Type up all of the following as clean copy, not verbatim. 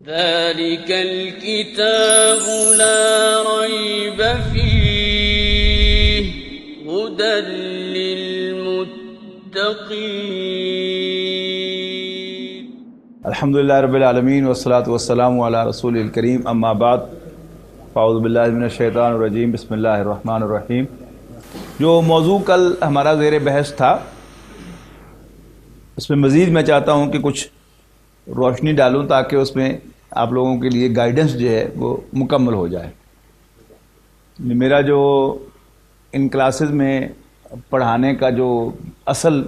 ذلك الكتاب لا ريب فيه هدى للمتقين. الحمدللہ رب العالمین والصلاة والسلام علی رسول الکریم، اما بعد فاعوذ باللہ من الشیطان الرجیم، بسم اللہ الرحمن الرحیم. جو موضوع کل ہمارا زیر بحث تھا، اس میں مزید میں چاہتا ہوں کہ کچھ روشنی ڈالوں تاکہ اس میں آپ لوگوں کے لیے گائیڈنس جو ہے وہ مکمل ہو جائے. میرا جو ان کلاسز میں پڑھانے کا جو اصل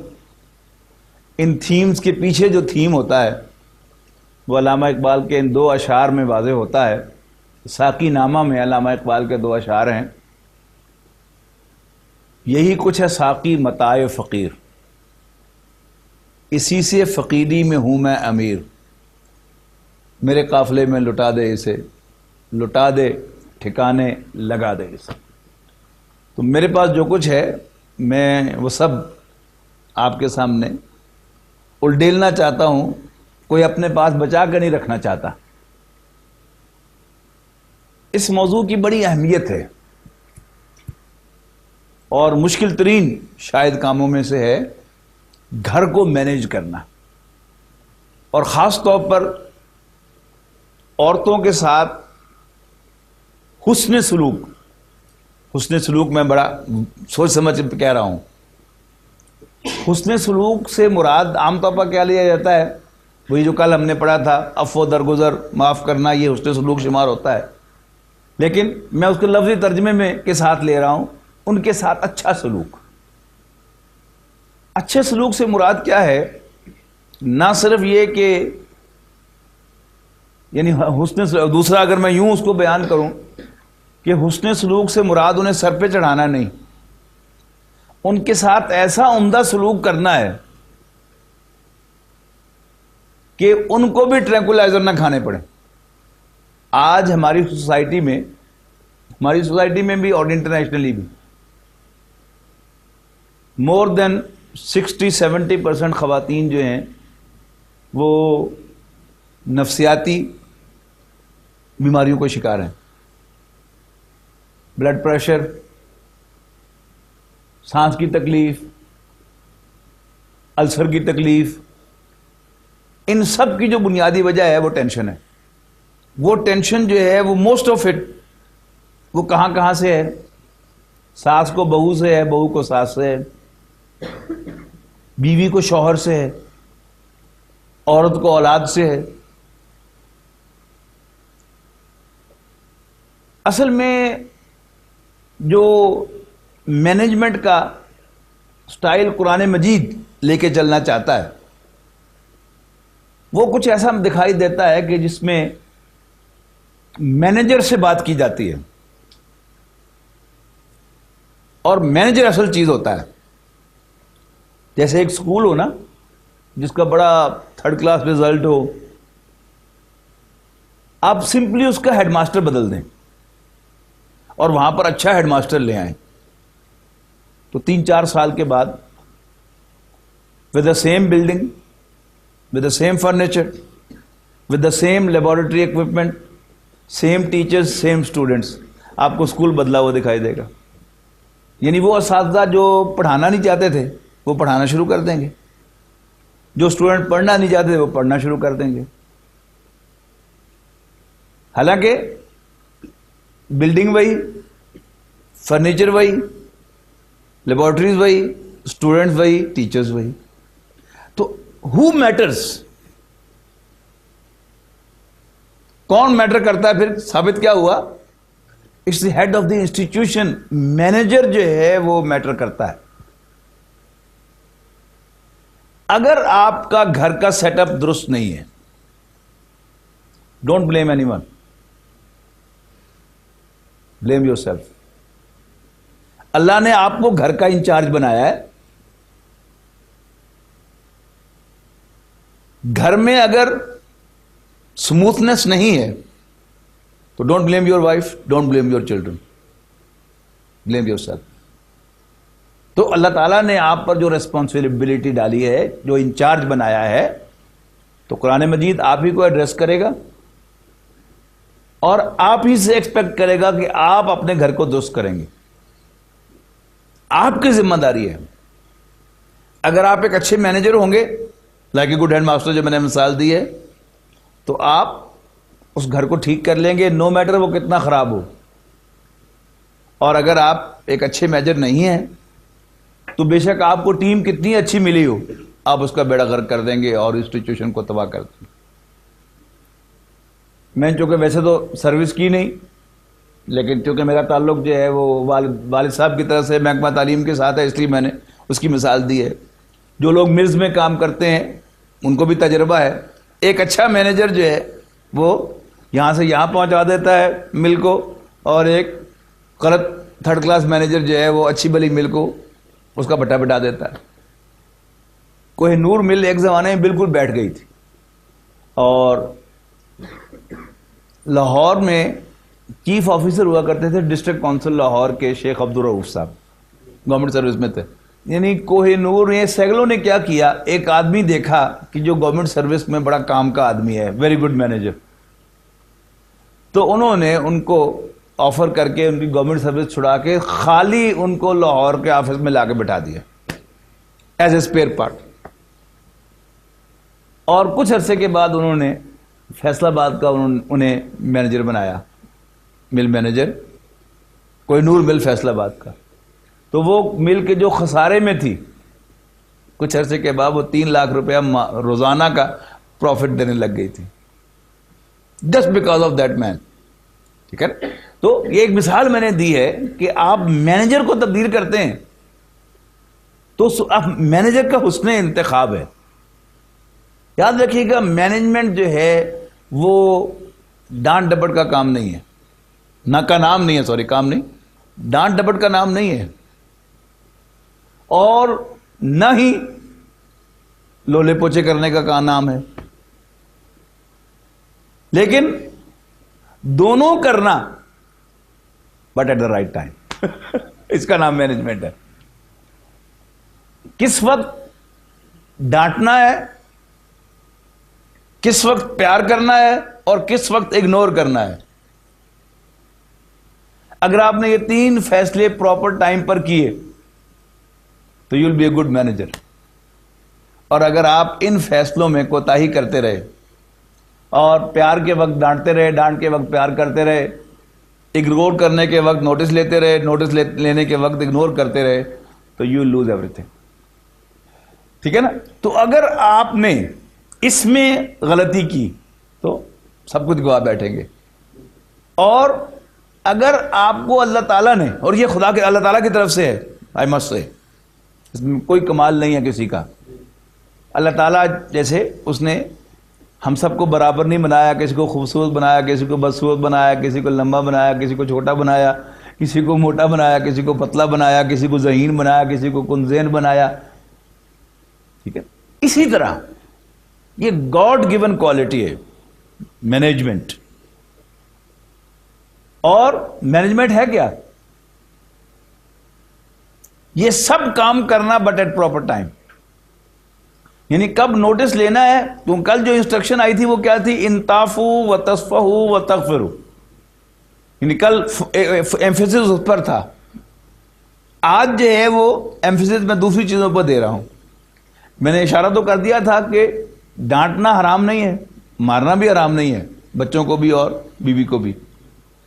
ان تھیمز کے پیچھے جو تھیم ہوتا ہے وہ علامہ اقبال کے ان دو اشعار میں واضح ہوتا ہے. ساقی نامہ میں علامہ اقبال کے دو اشعار ہیں، یہی کچھ ہے ساقی متاع فقیر، اسی سے فقیری میں ہوں میں امیر، میرے قافلے میں لٹا دے اسے، لٹا دے ٹھکانے لگا دے اسے. تو میرے پاس جو کچھ ہے میں وہ سب آپ کے سامنے الڈیلنا چاہتا ہوں، کوئی اپنے پاس بچا کر نہیں رکھنا چاہتا. اس موضوع کی بڑی اہمیت ہے اور مشکل ترین شاید کاموں میں سے ہے گھر کو مینیج کرنا، اور خاص طور پر عورتوں کے ساتھ حسن سلوک. حسن سلوک میں بڑا سوچ سمجھ کہہ رہا ہوں. حسن سلوک سے مراد عام طور پر کیا لیا جاتا ہے؟ وہی جو کل ہم نے پڑھا تھا، عفو درگزر، معاف کرنا، یہ حسن سلوک شمار ہوتا ہے. لیکن میں اس کو لفظی ترجمے میں کے ساتھ لے رہا ہوں، ان کے ساتھ اچھا سلوک. اچھے سلوک سے مراد کیا ہے؟ نہ صرف یہ کہ یعنی حسن سلوک، دوسرا اگر میں یوں اس کو بیان کروں کہ حسن سلوک سے مراد انہیں سر پہ چڑھانا نہیں، ان کے ساتھ ایسا عمدہ سلوک کرنا ہے کہ ان کو بھی ٹرینکولائزر نہ کھانے پڑے. آج ہماری سوسائٹی میں بھی اور انٹرنیشنلی بھی مور دین 60-70% خواتین جو ہیں وہ نفسیاتی بیماریوں کو شکار ہیں. بلڈ پریشر، سانس کی تکلیف، السر کی تکلیف، ان سب کی جو بنیادی وجہ ہے وہ ٹینشن ہے. وہ ٹینشن جو ہے وہ موسٹ آف اٹ وہ کہاں سے ہے؟ ساس کو بہو سے ہے، بہو کو ساس سے ہے، بیوی کو شوہر سے ہے، عورت کو اولاد سے ہے. اصل میں جو مینجمنٹ کا سٹائل قرآن مجید لے کے چلنا چاہتا ہے وہ کچھ ایسا دکھائی دیتا ہے کہ جس میں مینیجر سے بات کی جاتی ہے، اور مینیجر اصل چیز ہوتا ہے. جیسے ایک سکول ہو نا جس کا بڑا 3rd کلاس رزلٹ ہو، آپ سمپلی اس کا ہیڈ ماسٹر بدل دیں اور وہاں پر اچھا ہیڈ ماسٹر لے آئیں تو 3-4 سال کے بعد with the same building, with the same furniture, with the same laboratory equipment, same teachers, same students، آپ کو اسکول بدلا ہوا دکھائی دے گا. یعنی وہ اساتذہ جو پڑھانا نہیں چاہتے تھے وہ پڑھانا شروع کر دیں گے، جو اسٹوڈنٹ پڑھنا نہیں چاہتے تھے وہ پڑھنا شروع کر دیں گے. حالانکہ بلڈنگ وہی، فرنیچر وہی، لیبارٹریز وہی، اسٹوڈنٹس وہی، ٹیچرز وہی. تو ہو میٹرز، کون میٹر کرتا ہے؟ پھر ثابت کیا ہوا؟ It's the head of the institution. Manager جو ہے وہ میٹر کرتا ہے. اگر آپ کا گھر کا سیٹ اپ درست نہیں ہے، don't blame anyone, blame yourself. اللہ نے آپ کو گھر کا انچارج بنایا ہے. گھر میں اگر سموتھنس نہیں ہے تو don't blame your wife, don't blame your children, blame your self. تو اللہ تعالیٰ نے آپ پر جو ریسپانسبلٹی ڈالی ہے، جو انچارج بنایا ہے، تو قرآن مجید آپ ہی کو ایڈریس کرے گا اور آپ ہی سے ایکسپیکٹ کرے گا کہ آپ اپنے گھر کو درست کریں گے. آپ کی ذمہ داری ہے. اگر آپ ایک اچھے مینیجر ہوں گے، like a good head master جو میں نے مثال دی ہے، تو آپ اس گھر کو ٹھیک کر لیں گے نو میٹر وہ کتنا خراب ہو. اور اگر آپ ایک اچھے مینیجر نہیں ہیں تو بے شک آپ کو ٹیم کتنی اچھی ملی ہو، آپ اس کا بیڑا غرق کر دیں گے اور انسٹیٹیوشن کو تباہ کر دیں گے. میں چونکہ ویسے تو سروس کی نہیں، لیکن چونکہ میرا تعلق جو ہے وہ والد صاحب کی طرف سے محکمہ تعلیم کے ساتھ ہے، اس لیے میں نے اس کی مثال دی ہے. جو لوگ ملز میں کام کرتے ہیں ان کو بھی تجربہ ہے. ایک اچھا مینیجر جو ہے وہ یہاں سے یہاں پہنچا دیتا ہے مل کو، اور ایک غلط تھرڈ کلاس مینیجر جو ہے وہ اچھی بلی مل کو اس کا بٹا بٹا دیتا ہے. کوہ نور مل ایک زمانے میں بالکل بیٹھ گئی تھی، اور لاہور میں چیف آفیسر ہوا کرتے تھے ڈسٹرکٹ کونسل لاہور کے شیخ عبدالرؤف صاحب، گورنمنٹ سروس میں تھے. یعنی کوہ نور یہ سیگلوں نے کیا کیا، ایک آدمی دیکھا کہ جو گورنمنٹ سروس میں بڑا کام کا آدمی ہے، ویری گڈ مینیجر، تو انہوں نے ان کو آفر کر کے ان کی گورنمنٹ سروس چھڑا کے خالی ان کو لاہور کے آفس میں لا کے بٹھا دیا ایز اے اسپیئر پارٹ. اور کچھ عرصے کے بعد انہوں نے فیصل آباد کا انہیں مینیجر بنایا، مل مینیجر، کوہ نور مل فیصل آباد کا. تو وہ مل کے جو خسارے میں تھی، کچھ عرصے کے بعد وہ 3 لاکھ روپیہ روزانہ کا پروفٹ دینے لگ گئی تھی، جسٹ بیکاز آف دیٹ مین. ٹھیک ہے. تو یہ ایک مثال میں نے دی ہے کہ آپ مینیجر کو تبدیل کرتے ہیں تو آپ مینیجر کا حسن انتخاب ہے. یاد رکھیے گا مینجمنٹ جو ہے وہ ڈانٹ ڈپٹ کا کام نہیں ہے، نہ کا نام نہیں ہے، سوری کام نہیں، ڈانٹ ڈپٹ کا نام نہیں ہے، اور نہ ہی لولے پوچھے کرنے کا نام ہے. لیکن دونوں کرنا، but at the right time, اس کا نام مینجمنٹ ہے. کس وقت ڈانٹنا ہے، کس وقت پیار کرنا ہے، اور کس وقت اگنور کرنا ہے. اگر آپ نے یہ 3 فیصلے پراپر ٹائم پر کیے تو you will be a good manager. اور اگر آپ ان فیصلوں میں کوتاہی کرتے رہے اور پیار کے وقت ڈانٹتے رہے، ڈانٹ کے وقت پیار کرتے رہے، اگنور کرنے کے وقت نوٹس لیتے رہے، نوٹس لینے کے وقت اگنور کرتے رہے، تو you will lose every thing. ٹھیک ہے نا. تو اگر آپ نے اس میں غلطی کی تو سب کچھ گوا بیٹھیں گے. اور اگر آپ کو اللہ تعالیٰ نے، اور یہ خدا کے اللہ تعالیٰ کی طرف سے ہے، آئی مسٹ سے، اس میں کوئی کمال نہیں ہے کسی کا. اللہ تعالیٰ جیسے اس نے ہم سب کو برابر نہیں بنایا، کسی کو خوبصورت بنایا، کسی کو بدصورت بنایا، کسی کو لمبا بنایا، کسی کو چھوٹا بنایا، کسی کو موٹا بنایا، کسی کو پتلا بنایا، کسی کو ذہین بنایا، کسی کو کنزین بنایا. ٹھیک ہے. اسی طرح یہ گاڈ گیون کوالٹی ہے مینجمنٹ. اور مینجمنٹ ہے کیا؟ یہ سب کام کرنا بٹ ایٹ پراپر ٹائم. یعنی کب نوٹس لینا ہے، تو کل جو انسٹرکشن آئی تھی وہ کیا تھی؟ انتافو و تصفحو و تغفرو. یعنی کل ایمفیسس اس پر تھا، آج جو ہے وہ ایمفیسس میں دوسری چیزوں پر دے رہا ہوں. میں نے اشارہ تو کر دیا تھا کہ ڈانٹنا حرام نہیں ہے، مارنا بھی حرام نہیں ہے، بچوں کو بھی اور بیوی کو بھی،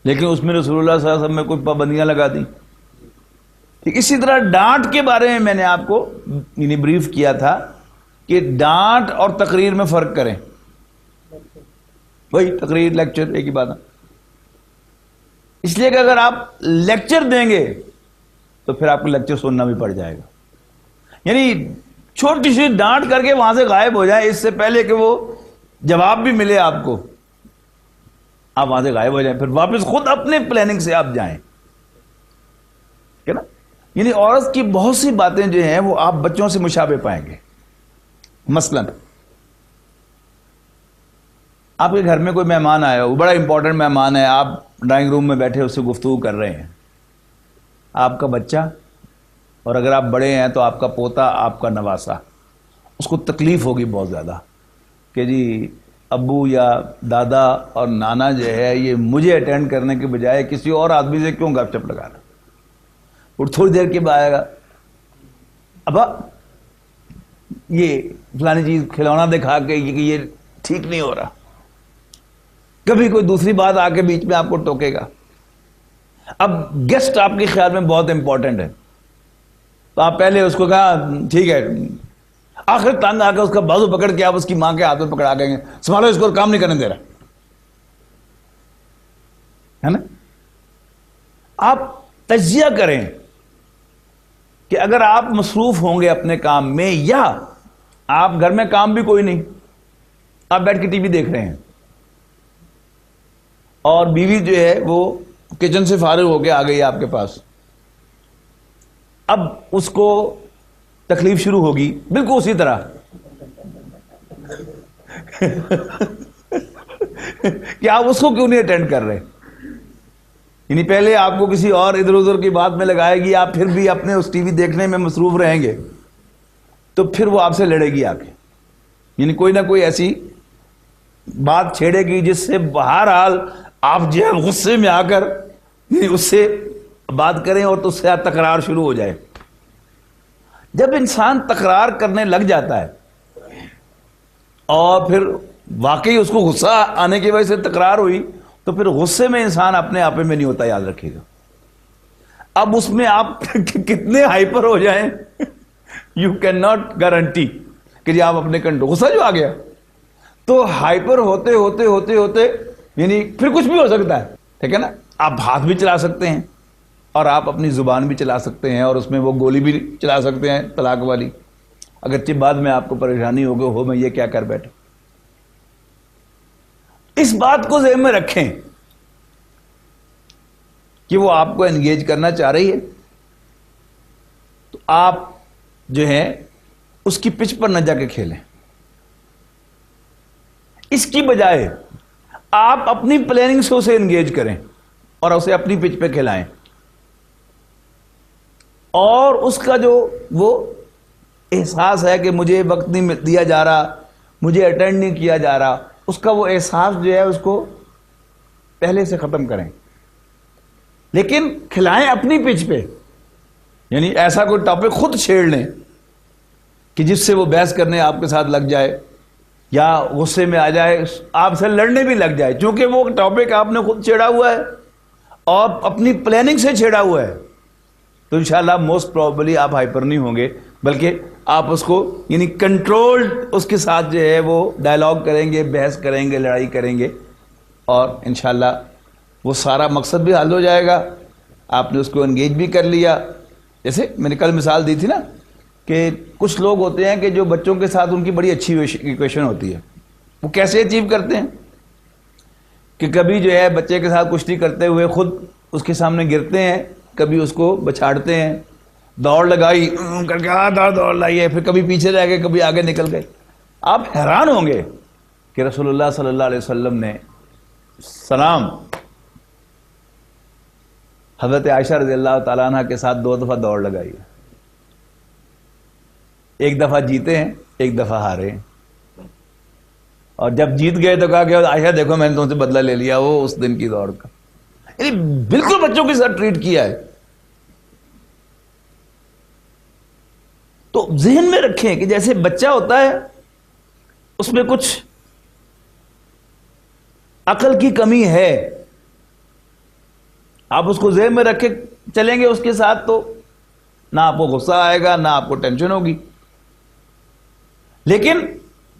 لیکن اس میں رسول اللہ صلی اللہ علیہ وسلم نے کچھ پابندیاں لگا دی. ٹھیک. اسی طرح ڈانٹ کے بارے میں نے آپ کو یعنی بریف کیا تھا کہ ڈانٹ اور تقریر میں فرق کریں. وہی تقریر لیکچر ایک ہی بات ہے. اس لیے کہ اگر آپ لیکچر دیں گے تو پھر آپ کو لیکچر سننا بھی پڑ جائے گا. یعنی چھوٹی سی ڈانٹ کر کے وہاں سے غائب ہو جائے اس سے پہلے کہ وہ جواب بھی ملے آپ کو، آپ وہاں سے غائب ہو جائیں، پھر واپس خود اپنے پلاننگ سے آپ جائیں. ٹھیک ہے نا. یعنی عورت کی بہت سی باتیں جو ہیں وہ آپ بچوں سے مشابہ پائیں گے. مثلا آپ کے گھر میں کوئی مہمان آیا، وہ بڑا امپورٹنٹ مہمان ہے، آپ ڈرائنگ روم میں بیٹھے اس سے گفتگو کر رہے ہیں. آپ کا بچہ، اور اگر آپ بڑے ہیں تو آپ کا پوتا، آپ کا نواسا، اس کو تکلیف ہوگی بہت زیادہ کہ جی ابو یا دادا اور نانا جو ہے یہ مجھے اٹینڈ کرنے کے بجائے کسی اور آدمی سے کیوں گپ شپ لگا رہا؟ اور تھوڑی دیر کے بعد آئے گا، ابا یہ فلانی چیز کھلونا دکھا کے کہ یہ ٹھیک نہیں ہو رہا. کبھی کوئی دوسری بات آ کے بیچ میں آپ کو ٹوکے گا. اب گیسٹ آپ کے خیال میں بہت امپورٹنٹ ہے، تو آپ پہلے اس کو کہا ٹھیک ہے، آخر تنگ آ کے اس کا بازو پکڑ کے آپ اس کی ماں کے ہاتھ میں پکڑا گئے، سنبھالو اس کو، کام نہیں کرنے دے رہا ہے نا. آپ تجزیہ کریں کہ اگر آپ مصروف ہوں گے اپنے کام میں، یا آپ گھر میں کام بھی کوئی نہیں، آپ بیٹھ کے ٹی وی دیکھ رہے ہیں اور بیوی جو ہے وہ کچن سے فارغ ہو کے آ گئی آپ کے پاس، اب اس کو تکلیف شروع ہوگی بالکل اسی طرح کہ آپ اس کو کیوں نہیں اٹینڈ کر رہے. یعنی پہلے آپ کو کسی اور ادھر ادھر کی بات میں لگائے گی، آپ پھر بھی اپنے اس ٹی وی دیکھنے میں مصروف رہیں گے، تو پھر وہ آپ سے لڑے گی آ کے. یعنی کوئی نہ کوئی ایسی بات چھیڑے گی جس سے بہرحال آپ جو ہے غصے میں آ کر اس سے بات کریں اور تو اس سے تکرار شروع ہو جائے. جب انسان تکرار کرنے لگ جاتا ہے اور پھر واقعی اس کو غصہ آنے کی وجہ سے تکرار ہوئی، تو پھر غصے میں انسان اپنے آپ میں نہیں ہوتا، یاد رکھیے گا. اب اس میں آپ کتنے ہائپر ہو جائیں یو کین ناٹ گارنٹی کہ جی آپ اپنے کنٹرول، غصہ جو آ گیا تو ہائپر ہوتے ہوتے ہوتے ہوتے یعنی پھر کچھ بھی ہو سکتا ہے. ٹھیک ہے نا. آپ ہاتھ بھی چلا سکتے ہیں اور آپ اپنی زبان بھی چلا سکتے ہیں، اور اس میں وہ گولی بھی چلا سکتے ہیں طلاق والی، اگرچہ بعد میں آپ کو پریشانی ہو میں یہ کیا کر بیٹھا. اس بات کو ذہن میں رکھیں کہ وہ آپ کو انگیج کرنا چاہ رہی ہے، تو آپ جو ہے اس کی پچ پر نہ جا کے کھیلیں. اس کی بجائے آپ اپنی پلاننگ سے اسے انگیج کریں اور اسے اپنی پچ پہ کھلائیں، اور اس کا جو وہ احساس ہے کہ مجھے وقت نہیں دیا جا رہا، مجھے اٹینڈ نہیں کیا جا رہا، اس کا وہ احساس جو ہے اس کو پہلے سے ختم کریں. لیکن کھلائیں اپنی پچ پہ. یعنی ایسا کوئی ٹاپک خود چھیڑ لیں کہ جس سے وہ بحث کرنے آپ کے ساتھ لگ جائے یا غصے میں آ جائے، آپ سے لڑنے بھی لگ جائے، چونکہ وہ ٹاپک آپ نے خود چھیڑا ہوا ہے اور اپنی پلاننگ سے چھیڑا ہوا ہے. تو انشاءاللہ موسٹ پروبلی آپ ہائپر نہیں ہوں گے، بلکہ آپ اس کو یعنی کنٹرولڈ اس کے ساتھ جو ہے وہ ڈائلاگ کریں گے، بحث کریں گے، لڑائی کریں گے، اور انشاءاللہ وہ سارا مقصد بھی حل ہو جائے گا. آپ نے اس کو انگیج بھی کر لیا. جیسے میں نے کل مثال دی تھی نا کہ کچھ لوگ ہوتے ہیں کہ جو بچوں کے ساتھ ان کی بڑی اچھی ایکویشن ہوتی ہے. وہ کیسے اچیو کرتے ہیں کہ کبھی جو ہے بچے کے ساتھ کشتی کرتے ہوئے خود اس کے سامنے گرتے ہیں، کبھی اس کو بچھاڑتے ہیں، دوڑ لگائی کر کے دوڑ لائیے، پھر کبھی پیچھے رہ گئے، کبھی آگے نکل گئے. آپ حیران ہوں گے کہ رسول اللہ صلی اللہ علیہ وسلم نے سلام حضرت عائشہ رضی اللہ تعالیٰ عنہ کے ساتھ 2 دفعہ دوڑ لگائی ہے. ایک دفعہ جیتے ہیں، ایک دفعہ ہارے ہیں. اور جب جیت گئے تو کہا کہ عائشہ دیکھو میں نے تم سے بدلہ لے لیا وہ اس دن کی دوڑ کا. یعنی بالکل بچوں کے ساتھ ٹریٹ کیا ہے. تو ذہن میں رکھیں کہ جیسے بچہ ہوتا ہے اس میں کچھ عقل کی کمی ہے، آپ اس کو ذہن میں رکھ کے چلیں گے اس کے ساتھ تو نہ آپ کو غصہ آئے گا، نہ آپ کو ٹینشن ہوگی. لیکن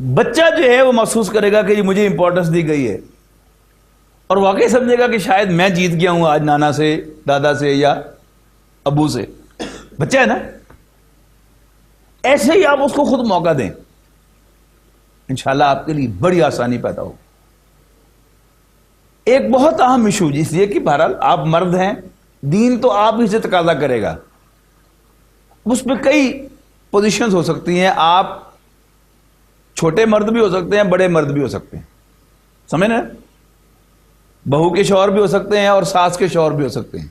بچہ جو ہے وہ محسوس کرے گا کہ یہ مجھے امپورٹنس دی گئی ہے، اور واقعی سمجھے گا کہ شاید میں جیت گیا ہوں آج نانا سے، دادا سے یا ابو سے. بچہ ہے نا. ایسے ہی آپ اس کو خود موقع دیں، انشاءاللہ آپ کے لیے بڑی آسانی پیدا ہو. ایک بہت اہم ایشو جس لیے کہ بہرحال آپ مرد ہیں، دین تو آپ ہی سے تقاضا کرے گا. اس میں کئی پوزیشنز ہو سکتی ہیں، آپ چھوٹے مرد بھی ہو سکتے ہیں، بڑے مرد بھی ہو سکتے ہیں، سمجھ نا. بہو کے شوہر بھی ہو سکتے ہیں اور ساس کے شوہر بھی ہو سکتے ہیں.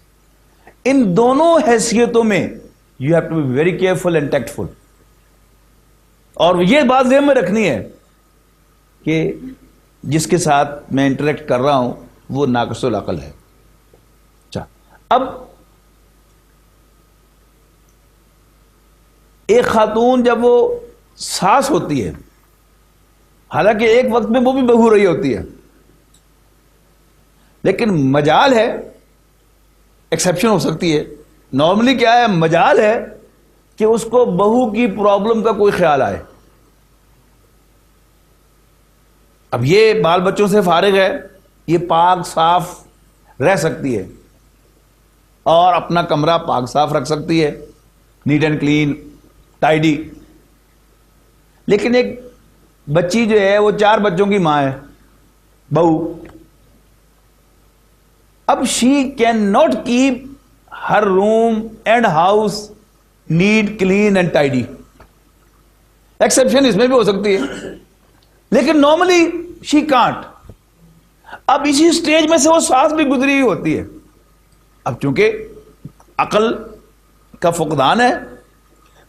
ان دونوں حیثیتوں میں you have to be very careful and tactful. اور یہ بات ذہن میں رکھنی ہے کہ جس کے ساتھ میں انٹریکٹ کر رہا ہوں وہ ناقص العقل ہے. اچھا، اب ایک خاتون جب وہ ساس ہوتی ہے، حالانکہ ایک وقت میں وہ بھی بہو رہی ہوتی ہے، لیکن مجال ہے، ایکسیپشن ہو سکتی ہے. نارملی کیا ہے، مجال ہے کہ اس کو بہو کی پرابلم کا کوئی خیال آئے. اب یہ بال بچوں سے فارغ ہے، یہ پاک صاف رہ سکتی ہے اور اپنا کمرہ پاک صاف رکھ سکتی ہے، نیٹ اینڈ کلین، ٹائڈی. لیکن ایک بچی جو ہے وہ 4 بچوں کی ماں ہے، بہو. اب she cannot keep her room and house neat clean and tidy. Exception اس میں بھی ہو سکتی ہے، لیکن نارملی شی کانٹ. اب اسی سٹیج میں سے وہ ساس بھی گزری ہوئی ہوتی ہے. اب چونکہ عقل کا فقدان ہے،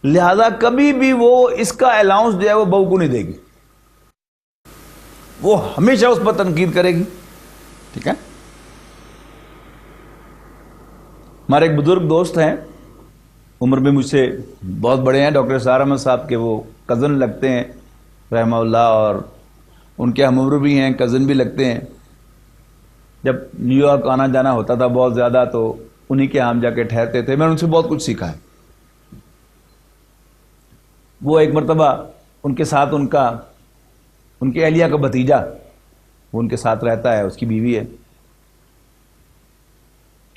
لہذا کبھی بھی وہ اس کا الاؤنس جو ہے وہ بہو کو نہیں دے گی، وہ ہمیشہ اس پر تنقید کرے گی. ٹھیک ہے. ہمارے ایک بزرگ دوست ہیں، عمر میں مجھ سے بہت بڑے ہیں، ڈاکٹر سار احمد صاحب کے وہ کزن لگتے ہیں رحمہ اللہ، اور ان کے ہم عمر بھی ہیں، کزن بھی لگتے ہیں. جب نیو یارک آنا جانا ہوتا تھا بہت زیادہ تو انہی کے ہم جا کے ٹھہرتے تھے. میں نے ان سے بہت کچھ سیکھا ہے. وہ ایک مرتبہ ان کے ساتھ ان کی اہلیہ کا بھتیجا وہ ان کے ساتھ رہتا ہے، اس کی بیوی ہے.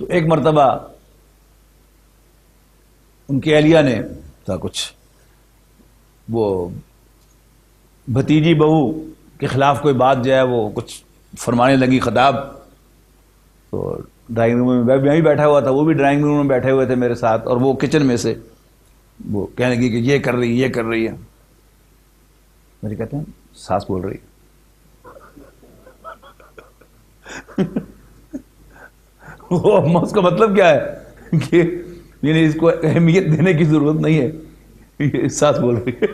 تو ایک مرتبہ ان کی اہلیہ نے تھا کچھ وہ بھتیجی بہو کے خلاف کوئی بات جو ہے وہ کچھ فرمانے لگی، خطاب. تو ڈرائنگ روم میں بھی بیٹھا ہوا تھا، وہ بھی ڈرائنگ روم میں بیٹھے ہوئے تھے میرے ساتھ، اور وہ کچن میں سے وہ کہنے لگی کہ یہ کر رہی ہے. مجھے کہتے ہیں ساس بول رہی ہے. اس کا مطلب کیا ہے کہ یعنی اس کو اہمیت دینے کی ضرورت نہیں ہے، یہ ساس بول رہی ہے.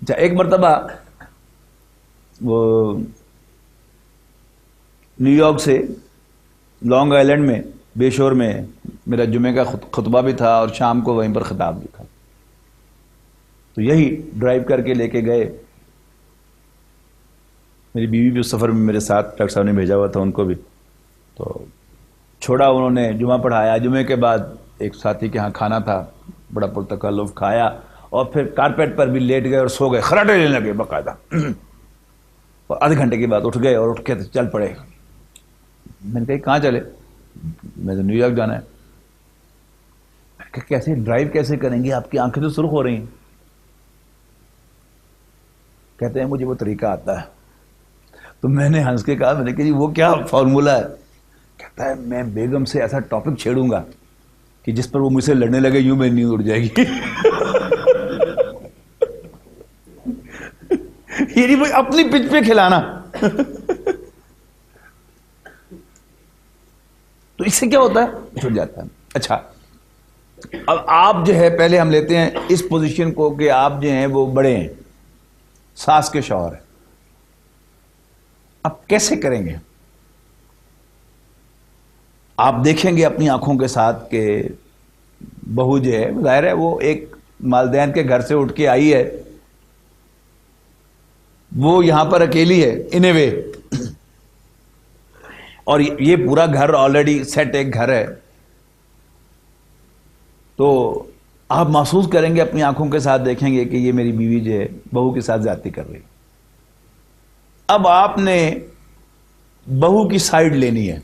اچھا، ایک مرتبہ وہ نیو یارک سے لانگ آئلینڈ میں بے شور میں میرا جمعے کا خطبہ بھی تھا اور شام کو وہیں پر خطاب بھی تھا. تو یہی ڈرائیو کر کے لے کے گئے. میری بیوی بھی اس سفر میں میرے ساتھ، ڈاکٹر صاحب نے بھیجا ہوا تھا ان کو بھی. تو چھوڑا، انہوں نے جمعہ پڑھایا. جمعے کے بعد ایک ساتھی کے ہاں کھانا تھا، بڑا پرتکلف کھایا، اور پھر کارپیٹ پر بھی لیٹ گئے اور سو گئے، خراٹے لینے لگے باقاعدہ. اور آدھے گھنٹے کے بعد اٹھ گئے اور اٹھ کے چل پڑے. میں نے کہا کہاں چلے؟ میں تو نیو یارک جانا ہے. میں نے کہا کیسے ڈرائیو کیسے کریں گے، آپ کی آنکھیں تو سرخ ہو رہی ہیں. کہتے ہیں مجھے وہ طریقہ آتا ہے. تو میں نے ہنس کے کہا، میں نے کہا جی وہ کیا فارمولہ ہے؟ کہتا ہے میں بیگم سے ایسا ٹاپک چھیڑوں گا کہ جس پر وہ مجھ سے لڑنے لگے یوں میں نیند اڑ جائے گی. یعنی بھائی اپنی پچ پہ کھلانا. تو اس سے کیا ہوتا ہے، چھوٹ جاتا ہے. اچھا، اب آپ جو ہے پہلے ہم لیتے ہیں اس پوزیشن کو کہ آپ جو ہیں وہ بڑے ہیں، ساس کے شوہر ہیں. اب کیسے کریں گے؟ آپ دیکھیں گے اپنی آنکھوں کے ساتھ کہ بہو جو ہے ظاہر ہے وہ ایک والدین کے گھر سے اٹھ کے آئی ہے، وہ یہاں پر اکیلی ہے ان اے وے، اور یہ پورا گھر آلریڈی سیٹ ایک گھر ہے. تو آپ محسوس کریں گے، اپنی آنکھوں کے ساتھ دیکھیں گے کہ یہ میری بیوی جو ہے بہو کے ساتھ زیادتی کر رہی. اب آپ نے بہو کی سائیڈ لینی ہے،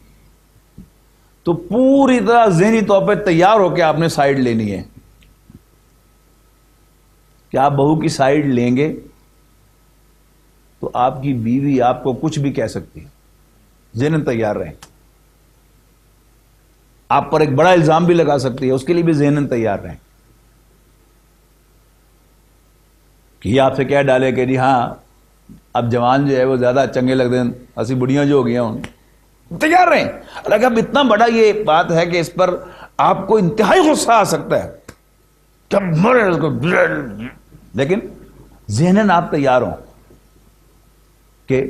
تو پوری طرح ذہنی طور پہ تیار ہو کے آپ نے سائیڈ لینی ہے کہ آپ بہو کی سائیڈ لیں گے تو آپ کی بیوی آپ کو کچھ بھی کہہ سکتی ہے. ذہناً تیار رہیں. آپ پر ایک بڑا الزام بھی لگا سکتی ہے، اس کے لیے بھی ذہناً تیار رہیں کہ یہ آپ سے کیا ڈالے کہ جی ہاں اب جوان جو ہے وہ زیادہ چنگے لگ دیں، ایسی بڑیاں جو ہو گئی ہیں. تیار رہیں. اگر اب اتنا بڑا یہ بات ہے کہ اس پر آپ کو انتہائی غصہ آ سکتا ہے، جب مرے اس کو لیکن ذہناً آپ تیار ہوں کہ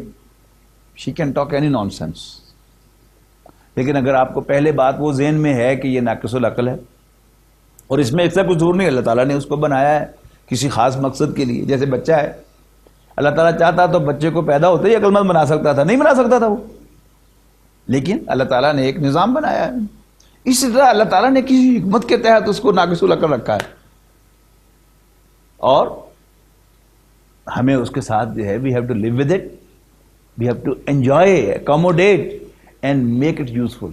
she can talk any non sense. لیکن اگر آپ کو پہلے بات وہ ذہن میں ہے کہ یہ ناقص العقل ہے، اور اس میں ایسا کچھ ضرور نہیں، اللہ تعالیٰ نے اس کو بنایا ہے کسی خاص مقصد کے لیے. جیسے بچہ ہے، اللہ تعالیٰ چاہتا تو بچے کو پیدا ہوتے ہی عقل مند بنا سکتا تھا، نہیں بنا سکتا تھا وہ، لیکن اللہ تعالیٰ نے ایک نظام بنایا ہے. اسی طرح اللہ تعالیٰ نے کسی حکمت کے تحت اس کو ناقص العقل رکھا ہے، اور ہمیں اس کے ساتھ جو ہے we have to live with it, we have to enjoy, accommodate and make it useful.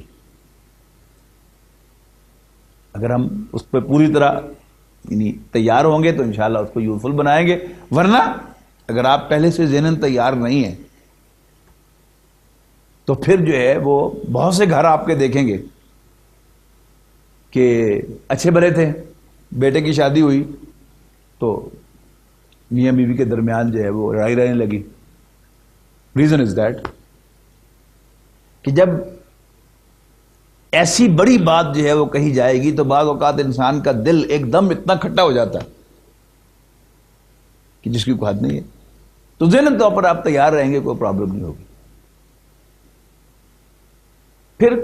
اگر ہم اس پہ پوری طرح یعنی تیار ہوں گے تو انشاءاللہ اس کو یوزفل بنائیں گے. ورنہ اگر آپ پہلے سے ذہناً تیار نہیں ہیں تو پھر جو ہے وہ بہت سے گھر آپ کے دیکھیں گے کہ اچھے بھلے تھے، بیٹے کی شادی ہوئی تو میاں بیوی کے درمیان جو ہے وہ لڑائی رہنے لگی. ریزن از دیٹ کہ جب ایسی بڑی بات جو ہے وہ کہی جائے گی تو بعض اوقات انسان کا دل ایک دم اتنا کھٹا ہو جاتا ہے کہ جس کی کوئی حد نہیں ہے. تو ذہنی طور پر آپ تیار رہیں گے، کوئی پرابلم نہیں ہوگی. پھر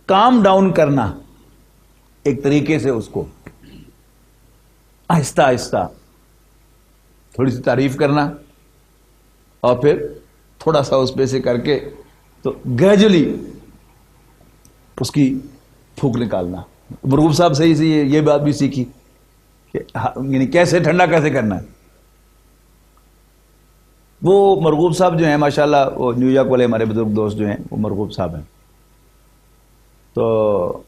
کام ڈاؤن کرنا، ایک طریقے سے اس کو آہستہ آہستہ تھوڑی سی تعریف کرنا، اور پھر تھوڑا سا اس پہ سے کر کے تو گریجولی اس کی پھونک نکالنا. مرغوب صاحب صحیح سے یہ بات بھی سیکھی کہ یعنی کیسے ٹھنڈا کیسے کرنا ہے. وہ مرغوب صاحب جو ہیں ماشاءاللہ، وہ نیو یارک والے ہمارے بزرگ دوست جو ہیں وہ مرغوب صاحب ہیں. تو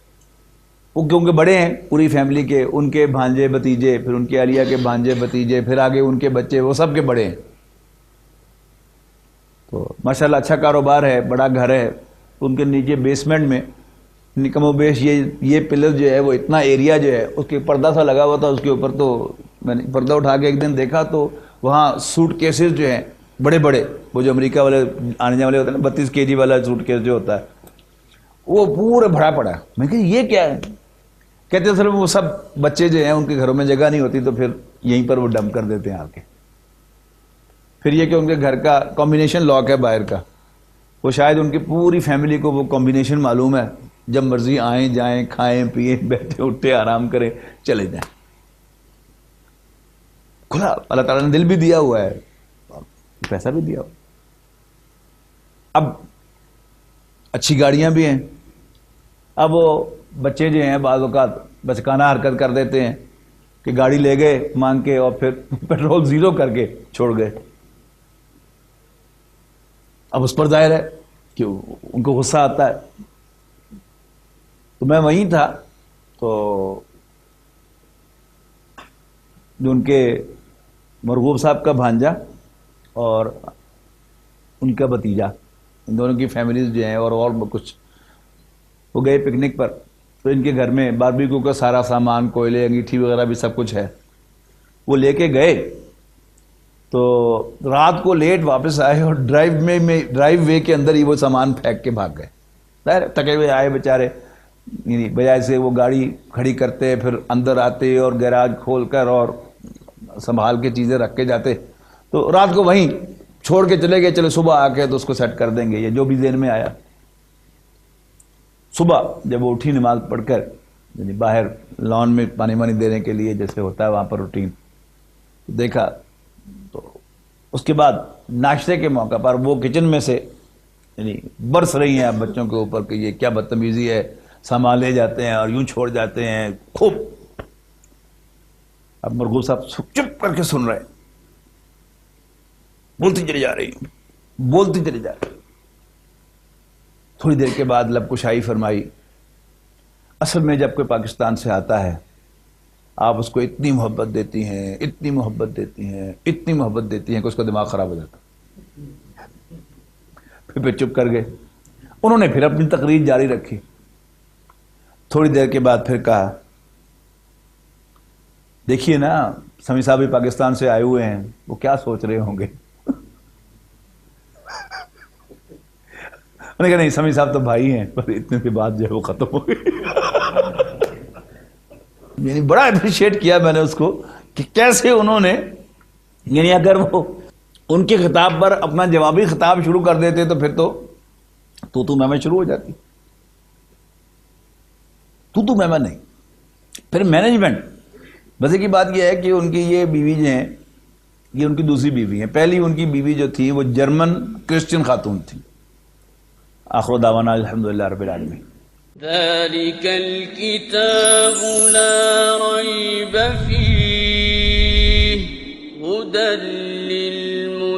وہ کیونکہ بڑے ہیں پوری فیملی کے، ان کے بھانجے بھتیجے، پھر ان کے اہلیہ کے بھانجے بھتیجے، پھر آگے ان کے بچے، وہ سب کے بڑے ہیں. تو ماشاءاللہ اچھا کاروبار ہے، بڑا گھر ہے. ان کے نیچے بیسمنٹ میں کم و بیش یہ پلر جو ہے وہ اتنا ایریا جو ہے اس کے پردہ سا لگا ہوا تھا اس کے اوپر. تو میں نے پردہ اٹھا کے ایک دن دیکھا تو وہاں سوٹ کیسز جو ہیں بڑے بڑے، وہ جو امریکہ والے آنے جانے والے ہوتے ہیں نا، 32 kg والا سوٹ کیس جو ہوتا ہے، وہ پورے بھرا پڑا ہے. میں کہ یہ کیا ہے؟ کہتے ہیں سر وہ سب بچے جو ہیں ان کے گھروں میں جگہ نہیں ہوتی تو پھر یہیں پر وہ ڈمپ کر دیتے ہیں آ کے. پھر یہ کہ ان کے گھر کا کمبینیشن لاک ہے باہر کا، وہ شاید ان کی پوری فیملی کو وہ کمبینیشن معلوم ہے، جب مرضی آئیں جائیں، کھائیں پیئیں، بیٹھے اٹھے آرام کریں چلے جائیں. کھلا اللہ تعالیٰ نے دل بھی دیا ہوا ہے، پیسہ بھی دیا ہوا. اب اچھی گاڑیاں بھی ہیں. اب وہ بچے جو ہیں بعض اوقات بچکانہ حرکت کر دیتے ہیں کہ گاڑی لے گئے مانگ کے اور پھر پیٹرول زیرو کر کے چھوڑ گئے. اب اس پر ظاہر ہے کہ ان کو غصہ آتا ہے. تو میں وہیں تھا تو جو ان کے مرغوب صاحب کا بھانجا اور ان کا بھتیجا، ان دونوں کی فیملیز جو ہیں اور کچھ وہ گئے پکنک پر. تو ان کے گھر میں باربیکیو کا سارا سامان، کوئلے، انگیٹھی وغیرہ بھی سب کچھ ہے. وہ لے کے گئے تو رات کو لیٹ واپس آئے اور ڈرائیو وے کے اندر ہی وہ سامان پھینک کے بھاگ گئے. ظاہر تھکے ہوئے آئے بیچارے، یعنی بجائے سے وہ گاڑی کھڑی کرتے پھر اندر آتے اور گیراج کھول کر اور سنبھال کے چیزیں رکھ کے جاتے، تو رات کو وہیں چھوڑ کے چلے گئے. چلے صبح آ کے تو اس کو سیٹ کر دیں گے، یہ جو بھی ذہن میں آیا. صبح جب وہ اٹھی نماز پڑھ کر، یعنی باہر لان میں پانی وانی دینے کے لیے جیسے ہوتا ہے وہاں پر روٹین، دیکھا تو اس کے بعد ناشتے کے موقع پر وہ کچن میں سے یعنی برس رہی ہیں اب بچوں کے اوپر کہ یہ کیا بدتمیزی ہے، سامان لے جاتے ہیں اور یوں چھوڑ جاتے ہیں خوب. اب مرغوب صاحب چپ کر کے سن رہے، بولتی چلی جا رہی، بولتی چلی جا رہی. تھوڑی دیر کے بعد لب کشائی فرمائی. اصل میں جب کوئی پاکستان سے آتا ہے آپ اس کو اتنی محبت دیتی ہیں، اتنی محبت دیتی ہیں، اتنی محبت دیتی ہیں کہ اس کا دماغ خراب ہو جاتا. پھر چپ کر گئے. انہوں نے پھر اپنی تقریر جاری رکھی. تھوڑی دیر کے بعد پھر کہا دیکھیے نا سمیع صاحب بھی پاکستان سے آئے ہوئے ہیں، وہ کیا سوچ رہے ہوں گے. انہوں نے کہا نہیں سمیع صاحب تو بھائی ہیں، پر اتنے کی بات جو ہے وہ ختم ہو گئی. یعنی بڑا اپریشیٹ کیا میں نے اس کو کہ کیسے انہوں نے یعنی اگر وہ ان کے خطاب پر اپنا جوابی خطاب شروع کر دیتے تو پھر تو میں شروع ہو جاتی. تو میں نہیں. پھر مینجمنٹ، ویسے کی بات یہ ہے کہ ان کی یہ بیوی جو ہیں یہ ان کی دوسری بیوی ہیں. پہلی ان کی بیوی جو تھی وہ جرمن کرسچن خاتون تھی. آخر دعوانا الحمدللہ رب العالمین. ذلك الكتاب لا ريب فيه هدى للمتقين